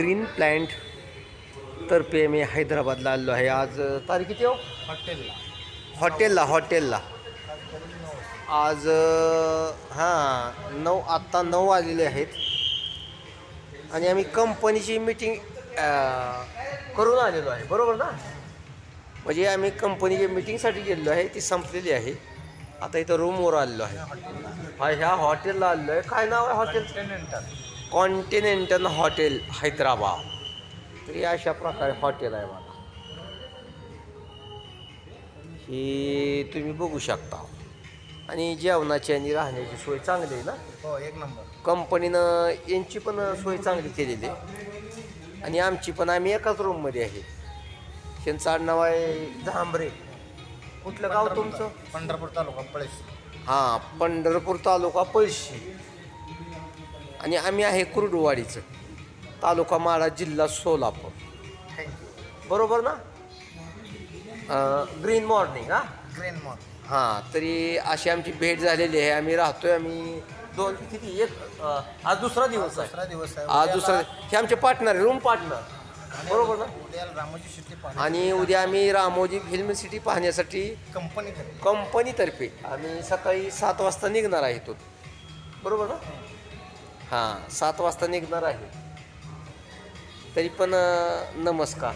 Green plant तर्फे मी हैदराबादला आलो आहे. आज तारीख किती हो? हॉटेलला आज हां 9 आत्ता 9 आलेले आहेत आणि आम्ही कंपनीची मीटिंग करून आलेलो आहे. बरोबर ना? म्हणजे आम्ही कंपनीच्या मीटिंगसाठी गेलेलो आहे, ती संपलेली आहे. आता इथं रूमवर आलेलो आहे. ह्या हॉटेलला आलेलो आहे. काय नाव आहे हॉटेल? Continental hotel Hyderabad. तरी अशा प्रकारे हॉटेल आहे मला. ही तुम्ही बघू शकता. आणि जेवणाची आणि राहण्याची सोय चांगली आहे ना? हो, एक नंबर. कंपनीनं यांची पण सोय चांगली केलेली आहे आणि आमची पण. आम्ही एकाच रूममध्ये आहे. त्यांचं आडनाव आहे झांबरे. कुठलं गाव तुमचं? पंढरपूर तालुका पळशी. हां, पंढरपूर तालुका पळशी. आणि आम्ही आहे कुर्डुवाडीचं, तालुका माढा, जिल्हा सोलापूर. बरोबर ना? Green morning. Green morning. हां, तरी अशी आमची भेट झालेली आहे. आम्ही राहतोय आम्ही आज दुसरा दिवस आहे. आज दुसरा. हे आमचे पार्टनर आहे, रूम पार्टनर. बरोबर ना? उद्या रामोजी सिटी आणि उद्या आम्ही रामोजी फिल्म सिटी पाहण्यासाठी कंपनीतर्फे आम्ही सकाळी 7 वाजता निघणार आहे इथून. बरोबर ना? हां, 7 वाजता निघणार आहे. तरी पण नमस्कार.